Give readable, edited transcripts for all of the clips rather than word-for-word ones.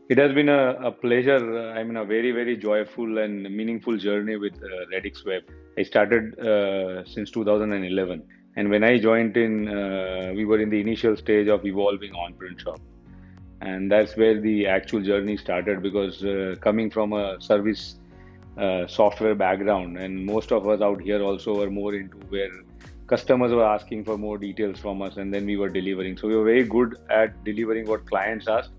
It has been a pleasure. A very, very joyful and meaningful journey with Radix Web. I started since 2011. And when I joined we were in the initial stage of evolving on print shop. And that's where the actual journey started because coming from a service software background, and most of us out here also were more into where customers were asking for more details from us, and then we were delivering. So we were very good at delivering what clients asked,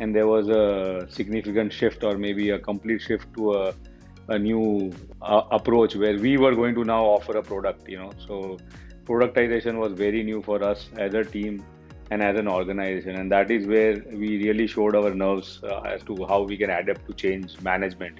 and there was a significant shift, or maybe a complete shift to a new approach where we were going to now offer a product. So productization was very new for us as a team and as an organization, and that is where we really showed our nerves as to how we can adapt to change management.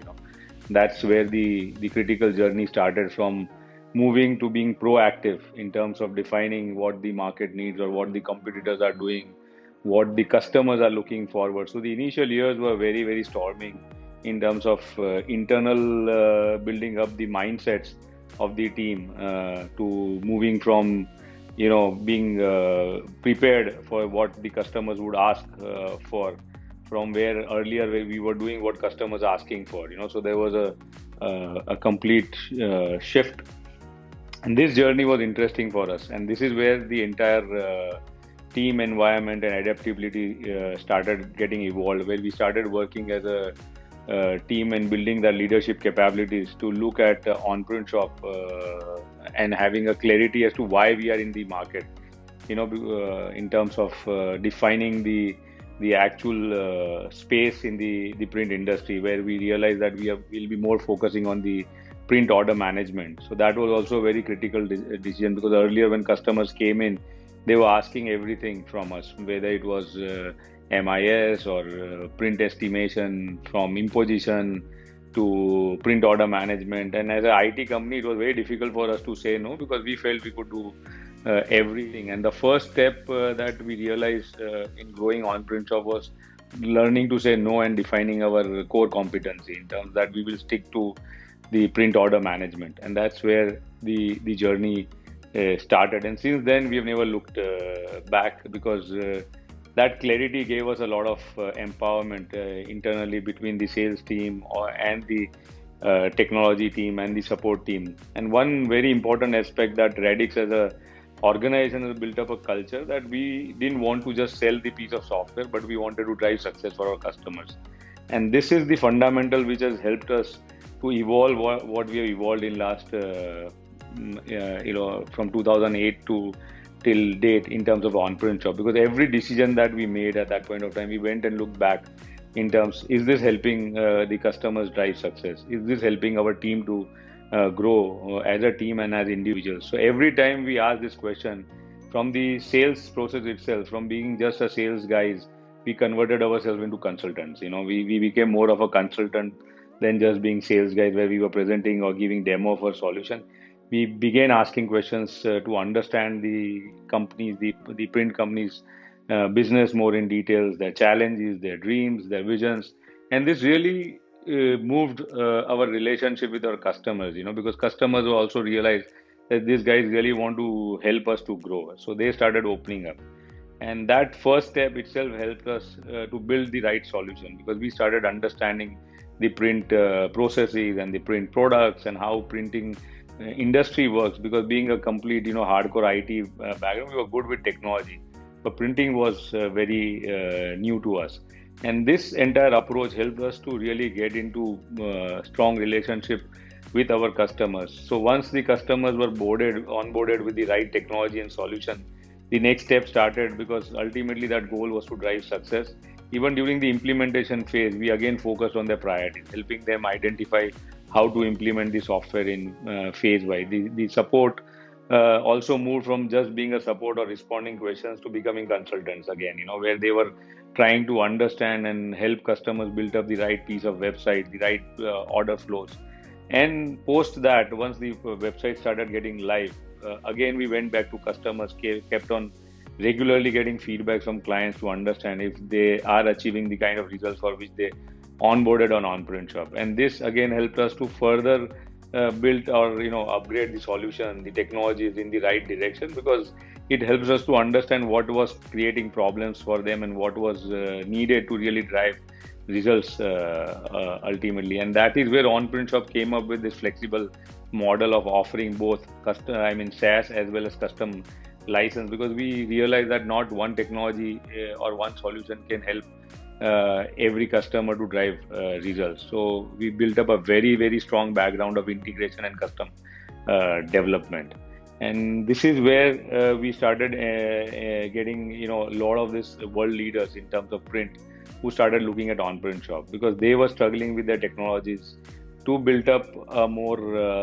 That's where the critical journey started, from moving to being proactive in terms of defining what the market needs or what the competitors are doing, what the customers are looking forward. So the initial years were very, very storming in terms of internal building up the mindsets of the team to moving from being prepared for what the customers would ask for, from where earlier where we were doing what customers are asking for. So there was a complete shift, and this journey was interesting for us, and this is where the entire team environment and adaptability started getting evolved, where we started working as a team and building the leadership capabilities to look at on-print shop and having a clarity as to why we are in the market, in terms of defining the actual space in the print industry, where we realize that we'll be more focusing on the print order management. So that was also a very critical decision, because earlier when customers came in, they were asking everything from us, whether it was MIS or print estimation, from imposition to print order management. And as an IT company, it was very difficult for us to say no, because we felt we could do everything. And the first step that we realized in growing on print shop was learning to say no and defining our core competency in terms that we will stick to the print order management. And that's where the journey started. And since then, we have never looked back, because that clarity gave us a lot of empowerment internally between the sales team and the technology team and the support team. And one very important aspect that Radix as a organization has built up a culture that we didn't want to just sell the piece of software, but we wanted to drive success for our customers. And this is the fundamental which has helped us to evolve what we have evolved in last from 2008 to till date in terms of on-print shop. Because every decision that we made at that point of time, we went and looked back in terms, is this helping the customers drive success? Is this helping our team to grow as a team and as individuals? So every time we ask this question, from the sales process itself, from being just a sales guys, we converted ourselves into consultants. We became more of a consultant than just being sales guys, where we were presenting or giving demo of our solution. We began asking questions to understand the companies, the print companies' business more in details, their challenges, their dreams, their visions. And this really moved our relationship with our customers, because customers also realized that these guys really want to help us to grow. So they started opening up. And that first step itself helped us to build the right solution, because we started understanding the print processes and the print products and how printing industry works. Because being a complete, hardcore IT background, we were good with technology, but printing was very new to us. And this entire approach helped us to really get into strong relationship with our customers. So once the customers were onboarded with the right technology and solution, the next step started, because ultimately that goal was to drive success. Even during the implementation phase, we again focused on their priorities, helping them identify how to implement the software in phase wise. The support also moved from just being a support or responding questions to becoming consultants again, where they were trying to understand and help customers build up the right piece of website, the right order flows. And post that, once the website started getting live, again we went back to customers, kept on regularly getting feedback from clients to understand if they are achieving the kind of results for which they onboarded on on-print shop. And this again helped us to further build or upgrade the solution, the technologies in the right direction, because it helps us to understand what was creating problems for them and what was needed to really drive results ultimately. And that is where OnPrint Shop came up with this flexible model of offering both custom, I mean SaaS as well as custom license, because we realize that not one technology or one solution can help every customer to drive results. So we built up a very, very strong background of integration and custom development. And this is where we started getting, a lot of this world leaders in terms of print who started looking at OnPrint Shop, because they were struggling with their technologies to build up a more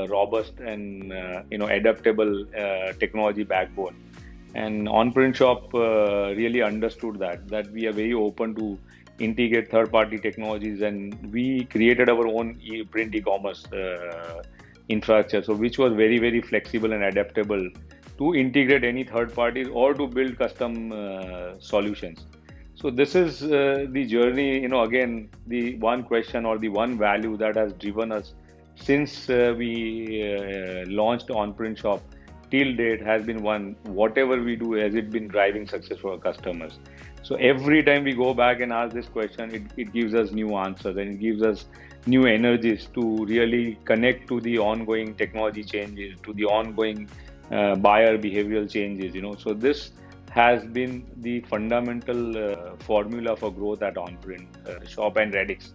robust and adaptable technology backbone. And OnPrint Shop really understood that we are very open to integrate third-party technologies, and we created our own print e-commerce infrastructure, so which was very, very flexible and adaptable to integrate any third parties or to build custom solutions. So this is the journey. Again, the one question or the one value that has driven us since we launched OnPrint Shop till date has been one: whatever we do, has it been driving success for our customers? So every time we go back and ask this question, it gives us new answers, and it gives us new energies to really connect to the ongoing technology changes, to the ongoing buyer behavioral changes. So this has been the fundamental formula for growth at OnPrint Shop and Radix.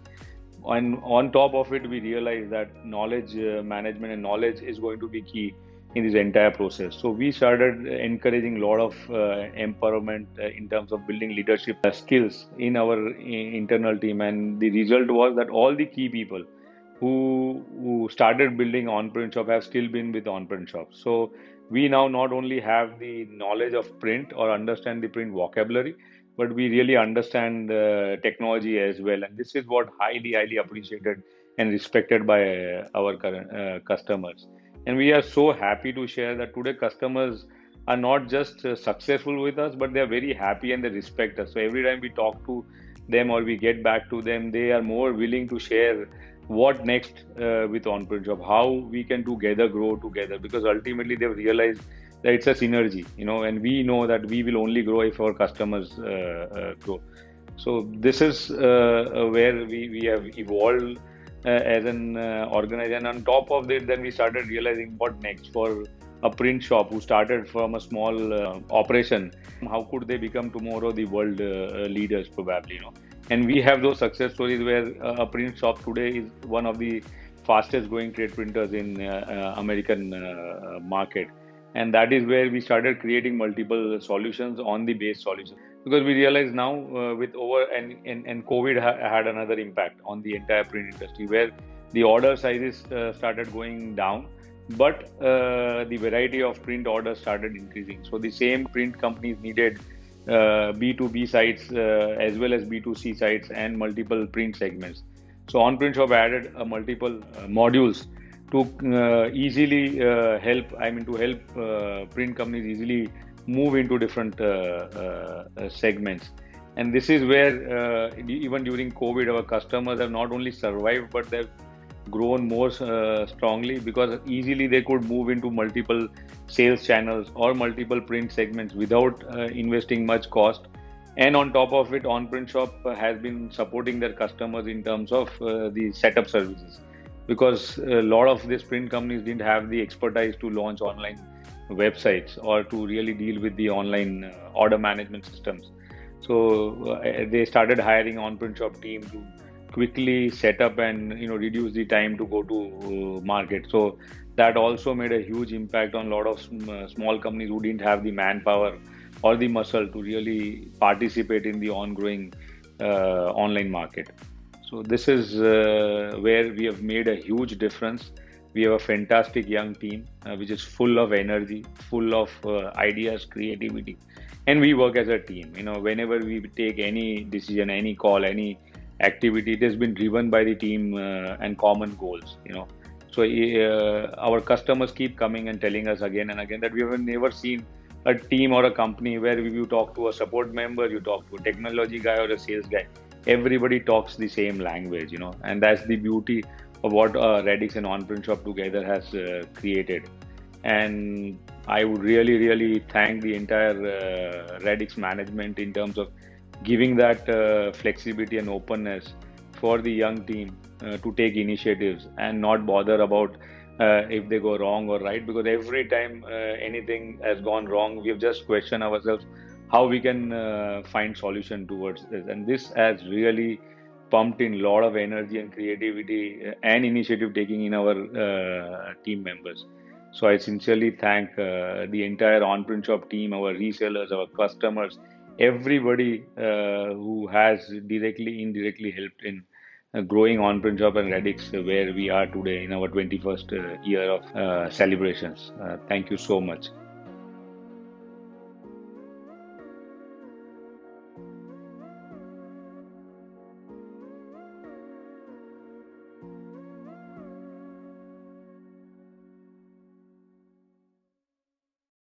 And on top of it, we realize that knowledge management and knowledge is going to be key in this entire process. So we started encouraging a lot of empowerment in terms of building leadership skills in our internal team. And the result was that all the key people who started building OnPrint Shop have still been with OnPrint Shop. So we now not only have the knowledge of print or understand the print vocabulary, but we really understand technology as well. And this is what highly, highly appreciated and respected by our current customers. And we are so happy to share that today customers are not just successful with us, but they are very happy and they respect us. So every time we talk to them or we get back to them, they are more willing to share what next with OnPrint Shop, how we can together grow together, because ultimately they've realized that it's a synergy, and we know that we will only grow if our customers grow. So this is where we have evolved as an organization. And on top of it, then we started realizing what next for a print shop who started from a small operation. How could they become tomorrow the world leaders probably, And we have those success stories where a print shop today is one of the fastest growing trade printers in American market. And that is where we started creating multiple solutions on the base solution, because we realize now with over and COVID had another impact on the entire print industry, where the order sizes started going down, but the variety of print orders started increasing. So the same print companies needed B2B sites as well as B2C sites and multiple print segments. So OnPrint Shop added multiple modules to easily help print companies easily move into different segments. And this is where even during COVID, our customers have not only survived, but they've grown more strongly, because easily they could move into multiple sales channels or multiple print segments without investing much cost. And on top of it, OnPrint Shop has been supporting their customers in terms of the setup services, because a lot of these print companies didn't have the expertise to launch online websites or to really deal with the online order management systems. So they started hiring OnPrint Shop team to quickly set up and reduce the time to go to market. So that also made a huge impact on a lot of small companies who didn't have the manpower or the muscle to really participate in the ongoing online market. So this is where we have made a huge difference. We have a fantastic young team which is full of energy, full of ideas, creativity, and we work as a team. Whenever we take any decision, any call, any activity, it has been driven by the team and common goals. So our customers keep coming and telling us again and again that we have never seen a team or a company where you talk to a support member, you talk to a technology guy or a sales guy, everybody talks the same language, and that's the beauty of what Radix and OnPrint Shop together has created. And I would really, really thank the entire Radix management in terms of giving that flexibility and openness for the young team to take initiatives and not bother about if they go wrong or right, because every time anything has gone wrong, we've just questioned ourselves how we can find solution towards this. And this has really pumped in a lot of energy and creativity and initiative taking in our team members. So I sincerely thank the entire OnPrint Shop team, our resellers, our customers, everybody who has directly, indirectly helped in growing OnPrint Shop and Radix where we are today in our 21st year of celebrations. Thank you so much.